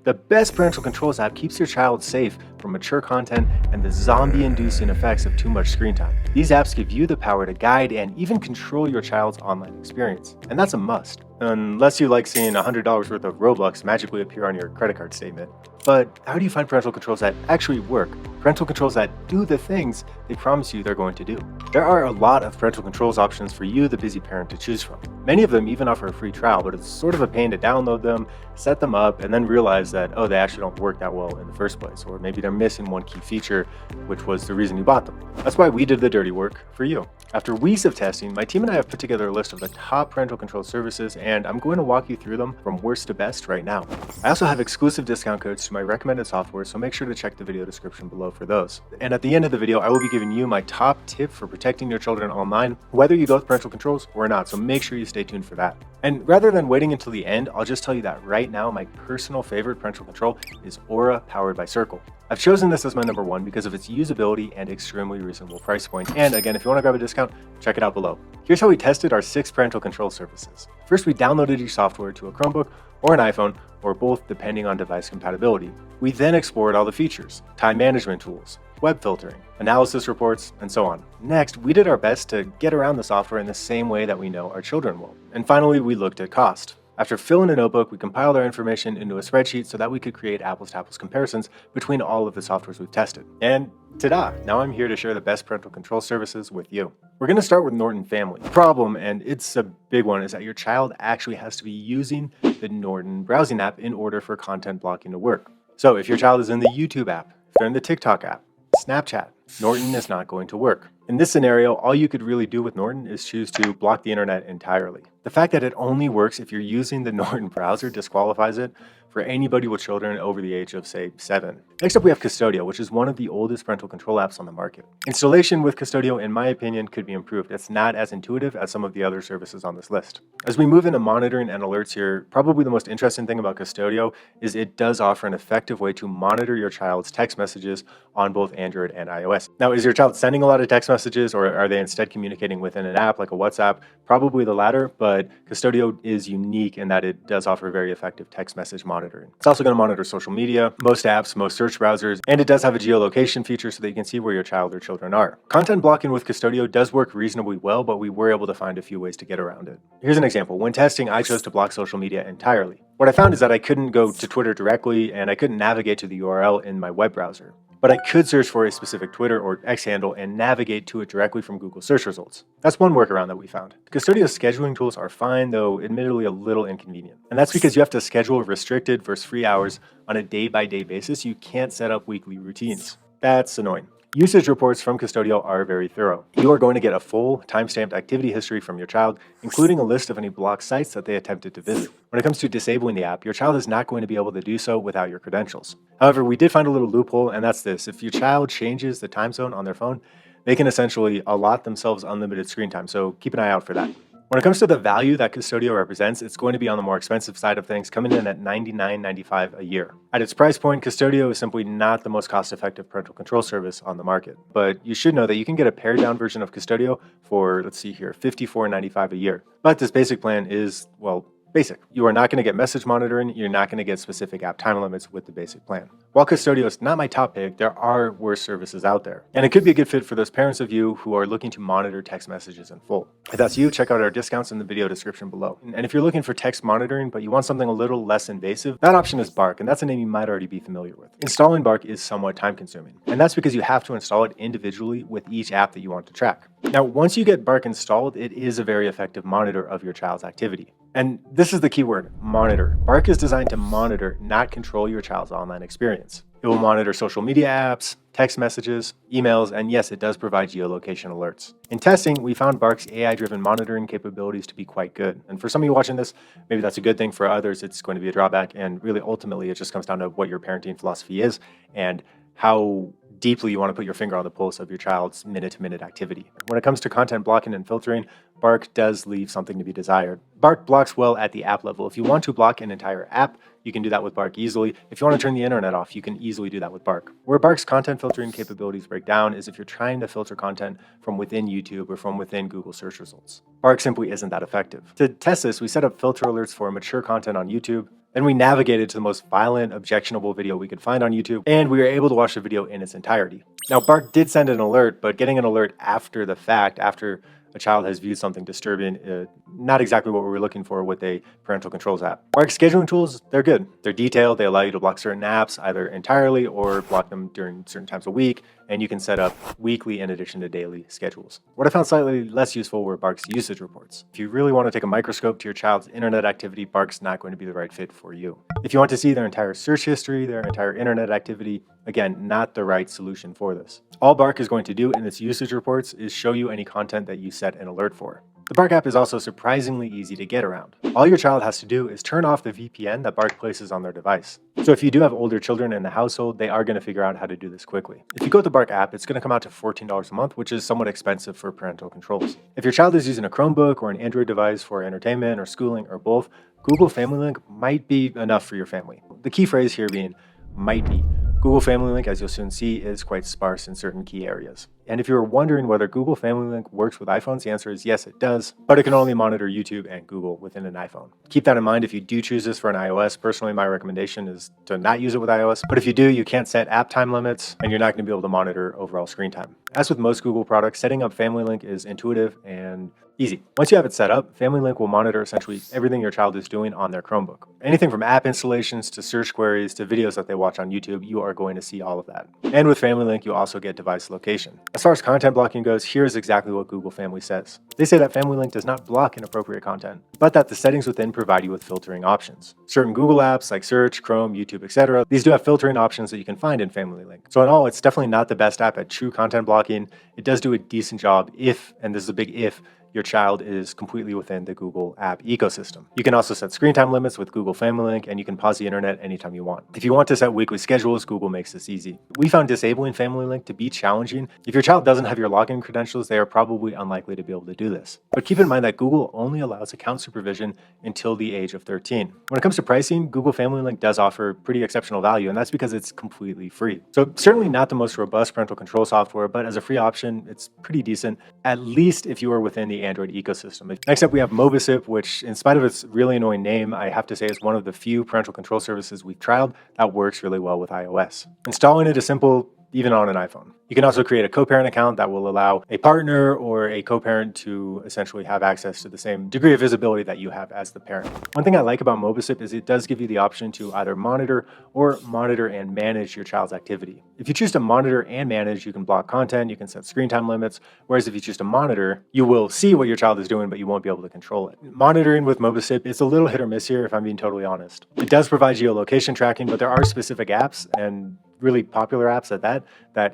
The best parental controls app keeps your child safe from mature content and the zombie-inducing effects of too much screen time. These apps give you the power to guide and even control your child's online experience. And that's a must. Unless you like seeing $100 worth of Robux magically appear on your credit card statement. But how do you find parental controls that actually work? Parental controls that do the things they promise you they're going to do. There are a lot of parental controls options for you, the busy parent, to choose from. Many of them even offer a free trial, but it's sort of a pain to download them, set them up, and then realize that, oh, they actually don't work that well in the first place, or maybe they're missing one key feature, which was the reason you bought them. That's why we did the dirty work for you. After weeks of testing, my team and I have put together a list of the top parental control services, and I'm going to walk you through them from worst to best right now. I also have exclusive discount codes to my recommended software, so make sure to check the video description below for those. And at the end of the video, I will be giving you my top tip for protecting your children online, whether you go with parental controls or not, so make sure you stay tuned for that. And rather than waiting until the end, I'll just tell you that right now, my personal favorite parental control is Aura, powered by Circle. I've chosen this as my number one because of its usability and extremely reasonable price point. And again, if you want to grab a discount, check it out below. Here's how we tested our 6 parental control services. First, we downloaded each software to a Chromebook or an iPhone, or both depending on device compatibility. We then explored all the features, time management tools, web filtering, analysis reports, and so on. Next, we did our best to get around the software in the same way that we know our children will. And finally, we looked at cost. After filling a notebook, we compiled our information into a spreadsheet so that we could create apples-to-apples comparisons between all of the softwares we've tested. And ta-da! Now I'm here to share the best parental control services with you. We're going to start with Norton Family. The problem, and it's a big one, is that your child actually has to be using the Norton browsing app in order for content blocking to work. So if your child is in the YouTube app, if they're in the TikTok app, Snapchat, Norton is not going to work. In this scenario, all you could really do with Norton is choose to block the internet entirely. The fact that it only works if you're using the Norton browser disqualifies it for anybody with children over the age of, say, 7. Next up, we have Custodio, which is one of the oldest parental control apps on the market. Installation with Custodio, in my opinion, could be improved. It's not as intuitive as some of the other services on this list. As we move into monitoring and alerts here, probably the most interesting thing about Custodio is it does offer an effective way to monitor your child's text messages on both Android and iOS. Now, is your child sending a lot of text messages, or are they instead communicating within an app like a WhatsApp? Probably the latter, but Custodio is unique in that it does offer very effective text message monitoring. It's also going to monitor social media, most apps, most search browsers, and it does have a geolocation feature so that you can see where your child or children are. Content blocking with Custodio does work reasonably well, but we were able to find a few ways to get around it. Here's an example. When testing, I chose to block social media entirely. What I found is that I couldn't go to Twitter directly, and I couldn't navigate to the URL in my web browser. But I could search for a specific Twitter or X handle and navigate to it directly from Google search results. That's one workaround that we found. Custodio's scheduling tools are fine, though admittedly a little inconvenient. And that's because you have to schedule restricted versus free hours on a day-by-day basis. You can't set up weekly routines. That's annoying. Usage reports from Custodio are very thorough. You are going to get a full timestamped activity history from your child, including a list of any blocked sites that they attempted to visit. When it comes to disabling the app, your child is not going to be able to do so without your credentials. However, we did find a little loophole, and that's this. If your child changes the time zone on their phone, they can essentially allot themselves unlimited screen time, so keep an eye out for that. When it comes to the value that Custodio represents, it's going to be on the more expensive side of things, coming in at $99.95 a year. At its price point, Custodio is simply not the most cost-effective parental control service on the market. But you should know that you can get a pared-down version of Custodio for, let's see here, $54.95 a year. But this basic plan is, well, basic. You are not going to get message monitoring. You're not going to get specific app time limits with the basic plan. While Custodio is not my top pick, there are worse services out there. And it could be a good fit for those parents of you who are looking to monitor text messages in full. If that's you, check out our discounts in the video description below. And if you're looking for text monitoring, but you want something a little less invasive, that option is Bark, and that's a name you might already be familiar with. Installing Bark is somewhat time consuming. And that's because you have to install it individually with each app that you want to track. Now, once you get Bark installed, it is a very effective monitor of your child's activity. And this is the key word, monitor. Bark is designed to monitor, not control your child's online experience. It will monitor social media apps, text messages, emails, and yes, it does provide geolocation alerts. In testing, we found Bark's AI-driven monitoring capabilities to be quite good. And for some of you watching this, maybe that's a good thing. For others, it's going to be a drawback. And really, ultimately, it just comes down to what your parenting philosophy is and how deeply you want to put your finger on the pulse of your child's minute-to-minute activity. When it comes to content blocking and filtering, Bark does leave something to be desired. Bark blocks well at the app level. If you want to block an entire app, you can do that with Bark easily. If you want to turn the internet off, you can easily do that with Bark. Where Bark's content filtering capabilities break down is if you're trying to filter content from within YouTube or from within Google search results. Bark simply isn't that effective. To test this, we set up filter alerts for mature content on YouTube, Then we navigated to the most violent, objectionable video we could find on YouTube, and we were able to watch the video in its entirety. Now, Bark did send an alert, but getting an alert after the fact, after a child has viewed something disturbing, not exactly what we were looking for with a parental controls app. Bark scheduling tools, they're good. They're detailed. They allow you to block certain apps either entirely or block them during certain times a week, and you can set up weekly in addition to daily schedules. What I found slightly less useful were Bark's usage reports. If you really want to take a microscope to your child's internet activity, Bark's not going to be the right fit for you. If you want to see their entire search history, their entire internet activity, again, not the right solution for this. All Bark is going to do in its usage reports is show you any content that you set an alert for. The Bark app is also surprisingly easy to get around. All your child has to do is turn off the VPN that Bark places on their device. So if you do have older children in the household, they are going to figure out how to do this quickly. If you go with the Bark app, it's going to come out to $14 a month, which is somewhat expensive for parental controls. If your child is using a Chromebook or an Android device for entertainment or schooling or both, Google Family Link might be enough for your family. The key phrase here being might be. Google Family Link, as you'll soon see, is quite sparse in certain key areas. And if you're wondering whether Google Family Link works with iPhones, the answer is yes, it does, but it can only monitor YouTube and Google within an iPhone. Keep that in mind if you do choose this for an iOS. Personally, my recommendation is to not use it with iOS, but if you do, you can't set app time limits, and you're not going to be able to monitor overall screen time. As with most Google products, setting up Family Link is intuitive and easy. Once you have it set up, Family Link will monitor essentially everything your child is doing on their Chromebook. Anything from app installations to search queries to videos that they watch on YouTube, you are going to see all of that. And with Family Link, you also get device location. As far as content blocking goes, here's exactly what Google Family says. They say that Family Link does not block inappropriate content, but that the settings within provide you with filtering options. Certain Google apps like Search, Chrome, YouTube, etc., these do have filtering options that you can find in Family Link. So in all, it's definitely not the best app at true content blocking. It does do a decent job if, and this is a big if, your child is completely within the Google app ecosystem. You can also set screen time limits with Google Family Link, and you can pause the internet anytime you want. If you want to set weekly schedules, Google makes this easy. We found disabling Family Link to be challenging. If your child doesn't have your login credentials, they are probably unlikely to be able to do this. But keep in mind that Google only allows account supervision until the age of 13. When it comes to pricing, Google Family Link does offer pretty exceptional value, and that's because it's completely free. So certainly not the most robust parental control software, but as a free option, it's pretty decent, at least if you are within the Android ecosystem. Next up, we have Mobicip, which in spite of its really annoying name, I have to say is one of the few parental control services we've trialed that works really well with iOS. Installing it is simple, even on an iPhone. You can also create a co-parent account that will allow a partner or a co-parent to essentially have access to the same degree of visibility that you have as the parent. One thing I like about Mobicip is it does give you the option to either monitor and manage your child's activity. If you choose to monitor and manage, you can block content, you can set screen time limits, whereas if you choose to monitor, you will see what your child is doing, but you won't be able to control it. Monitoring with Mobicip is a little hit or miss here, if I'm being totally honest. It does provide geolocation tracking, but there are specific apps and really popular apps at that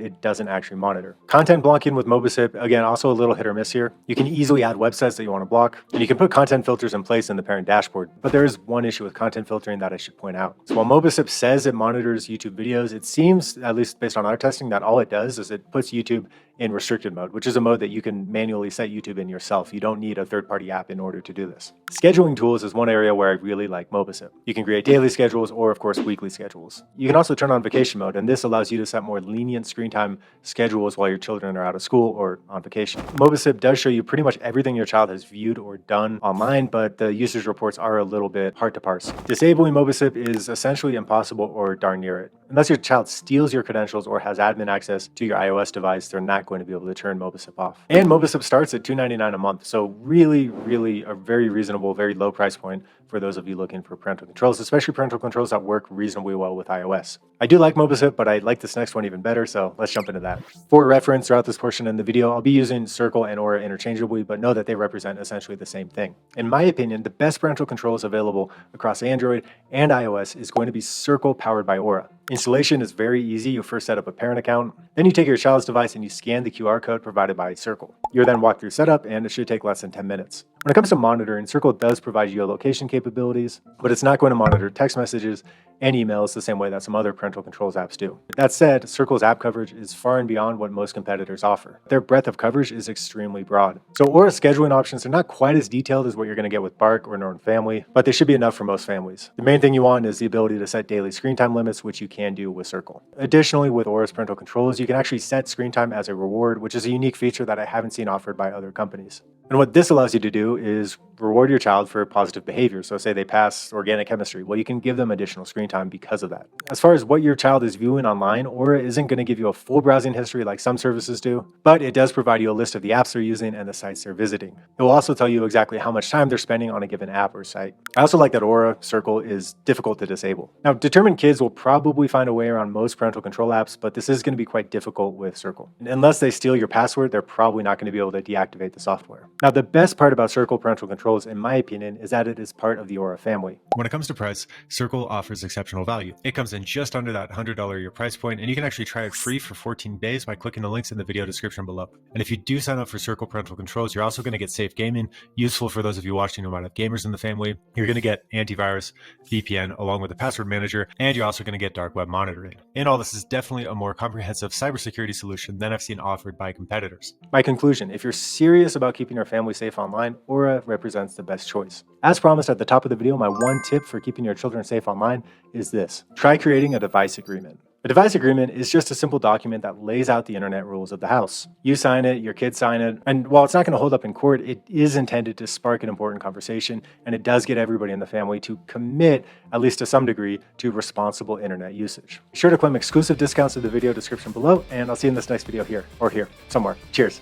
it doesn't actually monitor. Content blocking with Mobicip, again, also a little hit or miss here. You can easily add websites that you want to block, and you can put content filters in place in the parent dashboard. But there is one issue with content filtering that I should point out. So while Mobicip says it monitors YouTube videos, it seems, at least based on our testing, that all it does is it puts YouTube in restricted mode, which is a mode that you can manually set YouTube in yourself. You don't need a third-party app in order to do this. Scheduling tools is one area where I really like Mobicip. You can create daily schedules or, of course, weekly schedules. You can also turn on vacation mode, and this allows you to set more lenient screen time schedules while your children are out of school or on vacation. Mobicip does show you pretty much everything your child has viewed or done online, but the usage reports are a little bit hard to parse. Disabling Mobicip is essentially impossible or darn near it. Unless your child steals your credentials or has admin access to your iOS device, they're not going to be able to turn Mobicip off. And Mobicip starts at $2.99 a month, so really a very reasonable, very low price point for those of you looking for parental controls, especially parental controls that work reasonably well with iOS. I do like Mobicip, but I like this next one even better, so let's jump into that. For reference, throughout this portion in the video, I'll be using Circle and Aura interchangeably, but know that they represent essentially the same thing. In my opinion, the best parental controls available across Android and iOS is going to be Circle powered by Aura. Installation is very easy. You first set up a parent account, then you take your child's device and you scan the QR code provided by Circle. You're then walked through setup, and it should take less than 10 minutes. When it comes to monitoring, Circle does provide geolocation capabilities, but it's not going to monitor text messages and emails the same way that some other parental controls apps do. That said, Circle's app coverage is far and beyond what most competitors offer. Their breadth of coverage is extremely broad. So Aura's scheduling options are not quite as detailed as what you're going to get with Bark or Norton Family, but they should be enough for most families. The main thing you want is the ability to set daily screen time limits, which you can do with Circle. Additionally, with Aura's parental controls, you can actually set screen time as a reward, which is a unique feature that I haven't seen offered by other companies. And what this allows you to do is reward your child for positive behavior. So say they pass organic chemistry. Well, you can give them additional screen time because of that. As far as what your child is viewing online, Aura isn't going to give you a full browsing history like some services do, but it does provide you a list of the apps they're using and the sites they're visiting. It will also tell you exactly how much time they're spending on a given app or site. I also like that Aura Circle is difficult to disable. Now, determined kids will probably find a way around most parental control apps, but this is going to be quite difficult with Circle. Unless they steal your password, they're probably not going to be able to deactivate the software. Now, the best part about Circle parental controls, in my opinion, is that it is part of the Aura family. When it comes to price, Circle offers exceptional value. It comes in just under that $100 a year price point, and you can actually try it free for 14 days by clicking the links in the video description below. And if you do sign up for Circle parental controls, you're also going to get safe gaming, useful for those of you watching who might have gamers in the family. You're going to get antivirus, VPN, along with a password manager, and you're also going to get dark web monitoring. And all this is definitely a more comprehensive cybersecurity solution than I've seen offered by competitors. My conclusion, if you're serious about keeping your family safe online, Aura represents the best choice. As promised at the top of the video, my one tip for keeping your children safe online is this. Try creating a device agreement. A device agreement is just a simple document that lays out the internet rules of the house. You sign it, your kids sign it, and while it's not going to hold up in court, it is intended to spark an important conversation, and it does get everybody in the family to commit, at least to some degree, to responsible internet usage. Be sure to claim exclusive discounts in the video description below, and I'll see you in this next video here, or here, somewhere. Cheers.